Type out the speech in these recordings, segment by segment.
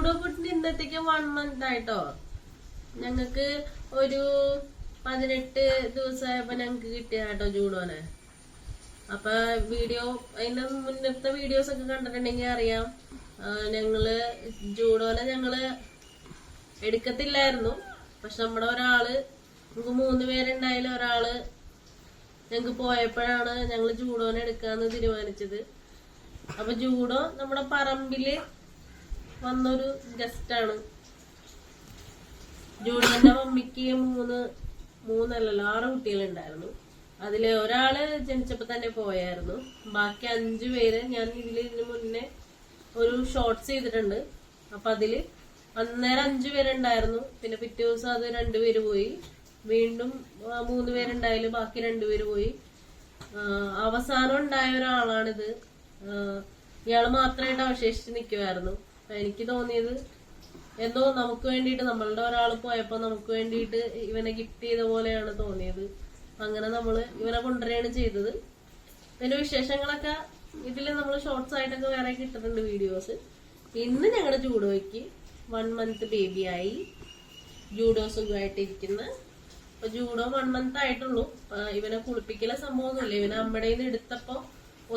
Judo കുട്ടിന് ഇന്നത്തേക്ക് 1 month ആയിട്ടോ. ഞങ്ങക്ക് ഒരു 18 ദിവസമായപ്പോ ഞങ്ങക്ക് കിട്ടിയ കേട്ടോ ജൂഡോനെ. അപ്പൊ വീഡിയോ അതിന്റെ മുന്നത്തെ വീഡിയോസ് ഒക്കെ കണ്ടിട്ടുണ്ടെങ്കിൽ അറിയാം, ഞങ്ങള് ജൂഡോനെ ഞങ്ങള് എടുക്കത്തില്ലായിരുന്നു. പക്ഷെ നമ്മുടെ ഒരാള്, നമുക്ക് 3 പേരുണ്ടായാലും ഒരാള് ഞങ്ങക്ക് പോയപ്പോഴാണ് ഞങ്ങള് ജൂഡോനെ എടുക്കാന്ന് തീരുമാനിച്ചത്. അപ്പൊ ജൂഡോ നമ്മുടെ പറമ്പില് വന്നൊരു ഗസ്റ്റാണ്. ജൂഡോന്റെ മമ്മിക്ക് 6 കുട്ടികളുണ്ടായിരുന്നു. അതില് ഒരാള് ജനിച്ചപ്പോ തന്നെ പോയായിരുന്നു. ബാക്കി 5 പേര് ഞാൻ ഇതിന് മുന്നേ ഒരു ഷോർട്സ് ചെയ്തിട്ടുണ്ട്. അപ്പൊ അതില് അന്നേരം 5 പേരുണ്ടായിരുന്നു. പിന്നെ പിറ്റേ ദിവസം അത് 2 പേര് പോയി. വീണ്ടും 3 പേരുണ്ടായാലും ബാക്കി 2 പേര് പോയി. അവസാനം ഉണ്ടായ ഒരാളാണിത്. ഇയാള് മാത്രമായിട്ട് അവശേഷിച്ച് നിൽക്കുമായിരുന്നു. എനിക്ക് തോന്നിയത് എന്തോ നമുക്ക് വേണ്ടിയിട്ട്, നമ്മളുടെ ഒരാൾ പോയപ്പോ നമുക്ക് വേണ്ടിയിട്ട് ഇവനെ ഗിഫ്റ്റ് ചെയ്ത പോലെയാണ് തോന്നിയത്. അങ്ങനെ നമ്മള് ഇവനെ കൊണ്ടുവരികയാണ് ചെയ്തത്. ഇതിന്റെ വിശേഷങ്ങളൊക്കെ ഇതില് നമ്മള് ഷോർട്സ് ആയിട്ടൊക്കെ വേറെ കിട്ടുന്നുണ്ട് വീഡിയോസ്. ഇന്ന് ഞങ്ങളുടെ ജൂഡോയ്ക്ക് 1 month ബേബിയായി. ജൂഡോ സുഖമായിട്ടിരിക്കുന്ന. അപ്പൊ ജൂഡോ 1 month ആയിട്ടുള്ളൂ. ഇവനെ കുളിപ്പിക്കല സംഭവമൊന്നുമില്ല. ഇവനെ അമ്മയുടെ നിന്ന് എടുത്തപ്പോ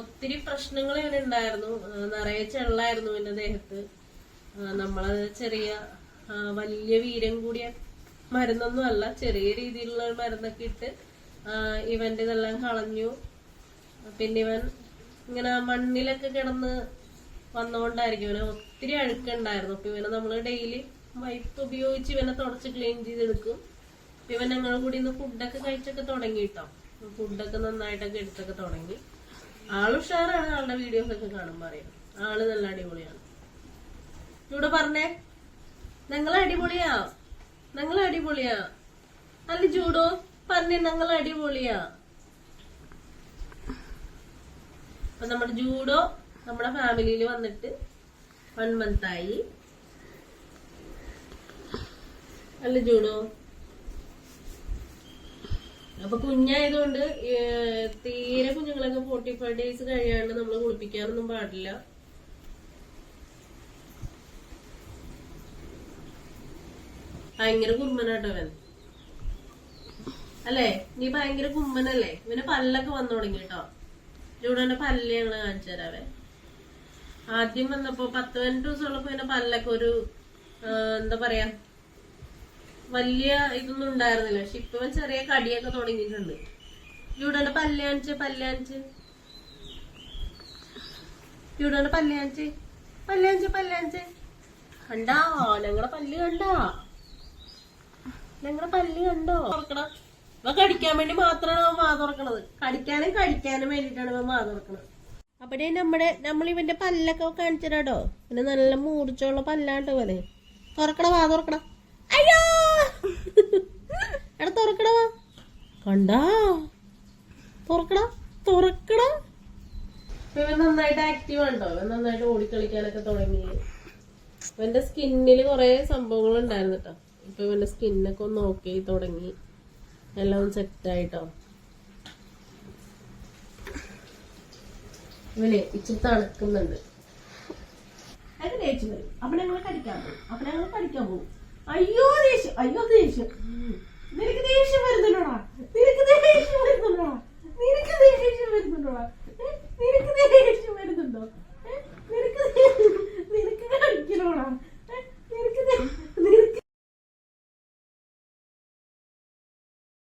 ഒത്തിരി പ്രശ്നങ്ങൾ ഇവനുണ്ടായിരുന്നു. നിറയെ ചെള്ളായിരുന്നു ഇവന്റെ ദേഹത്ത്. നമ്മളത് ചെറിയ വലിയ വീര്യം കൂടിയ മരുന്നൊന്നും അല്ല, ചെറിയ രീതിയിലുള്ള മരുന്നൊക്കെ ഇട്ട് ഇവന്റെ ഇതെല്ലാം കളഞ്ഞു. പിന്നെ ഇവൻ ഇങ്ങനെ മണ്ണിലൊക്കെ കിടന്ന് വന്നുകൊണ്ടായിരിക്കും, ഇവന് ഒത്തിരി അഴുക്കുണ്ടായിരുന്നു. അപ്പൊ ഇവനെ നമ്മള് ഡെയിലി വൈപ്പ് ഉപയോഗിച്ച് ഇവനെ തുടച്ച് ക്ലീൻ ചെയ്തെടുക്കും. ഇവൻ ഞങ്ങൾ കൂടി ഇന്ന് ഫുഡൊക്കെ കഴിച്ചൊക്കെ തുടങ്ങിട്ടോ. ഫുഡൊക്കെ നന്നായിട്ടൊക്കെ എടുത്തൊക്കെ തുടങ്ങി. ആള് ഉഷാറാണ്. ആളുടെ വീഡിയോസ് ഒക്കെ കാണുമ്പോ അറിയാം ആള് നല്ല അടിപൊളിയാണ്. ഇവിടെ പറഞ്ഞേ, ഞങ്ങൾ അടിപൊളിയാ, ഞങ്ങൾ അടിപൊളിയാ. അല്ല ജൂഡോ പറഞ്ഞേ, ഞങ്ങൾ അടിപൊളിയാ. അപ്പൊ നമ്മുടെ ജൂഡോ നമ്മുടെ ഫാമിലിയിൽ വന്നിട്ട് 1 month ആയി. അല്ല ജൂഡോ. അപ്പൊ കുഞ്ഞായതുകൊണ്ട് തീരെ കുഞ്ഞുങ്ങളൊക്കെ 45 days കഴിയാണ്ട് നമ്മള് കുളിപ്പിക്കാറൊന്നും പാടില്ല. ഭയങ്കര കുമ്മനാട്ടോ അവൻ. അല്ലേ, നീ ഭയങ്കര കുമ്മനല്ലേ. ഇവന് പല്ലൊക്കെ വന്നു തുടങ്ങി കേട്ടോ. ജൂഡോന്റെ പല്ല് ഞങ്ങള് കാണിച്ചു തരാവേ. ആദ്യം വന്നപ്പോ 10-15 ദിവസമുള്ളപ്പോ ഇവന്റെ പല്ലൊക്കെ ഒരു എന്താ പറയാ, വലിയ ഇതൊന്നും ഉണ്ടായിരുന്നില്ല. പക്ഷെ ഇപ്പൊ ചെറിയ കടിയൊക്കെ തുടങ്ങിയിട്ടുണ്ട്. ജൂഡോന്റെ പല്ല് കാണിച്ച്, പല്ല് കാണിച്ച്, ജൂഡോന്റെ പല്ല് കാണിച്ച്, പല്ല് കാണിച്ച്, പല്ല് കാണിച്ച്. കണ്ടാ ഞങ്ങളുടെ പല്ല് കണ്ടാ, ഞങ്ങളുടെ പല്ല് കണ്ടോ? തുറക്കണം. ഇവ കടിക്കാൻ വേണ്ടി മാത്രമാണ് അവൻ വാ തുറക്കണത്. കടിക്കാനും വേണ്ടിയിട്ടാണ് ഇവൻ വാ തുറക്കണത്. അവിടെ നമ്മളിവന്റെ പല്ലൊക്കെ കാണിച്ചിട്ടോ. പിന്നെ നല്ല മൂർച്ചയുള്ള പല്ലാട്ടോ പോലെ. തുറക്കണ വാ, തുറക്കണ. അയ്യോ എടാ തുറക്കണ വാ. കണ്ടാ, തുറക്കണ, തുറക്കണ. ഇവൻ നന്നായിട്ട് ആക്റ്റീവ് ആണോ. ഇവൻ നന്നായിട്ട് ഓടിക്കളിക്കാനൊക്കെ തുടങ്ങി. ഇവന്റെ സ്കിന്നില് കുറെ സംഭവങ്ങൾ ഉണ്ടായിരുന്നു കേട്ടോ. ഇപ്പൊ ഇവന്റെ സ്കിന്നൊക്കെ ഒന്ന് ഓക്കെ തുടങ്ങി, എല്ലാം സെറ്റായിട്ടോ. ഇവനെ ഇച്ചിരി തണുക്കുന്നുണ്ട്. അത് ദേഷ്യം വരും. അപ്പൊ ഞങ്ങൾ പഠിക്കാൻ പോകും. അയ്യോ ദേഷ്യം, അയ്യോ ദേഷ്യം. നിനക്ക് ദേഷ്യം വരുന്നുണ്ടോടാ, നിനക്ക് ദേഷ്യം വരുന്നുണ്ടോടാ, നിനക്ക് ദേഷ്യം വരുന്നുണ്ടോടാ, നിനക്ക് ദേഷ്യം വരുന്നുണ്ടോ, നിനക്ക് കടിക്കണോടാ,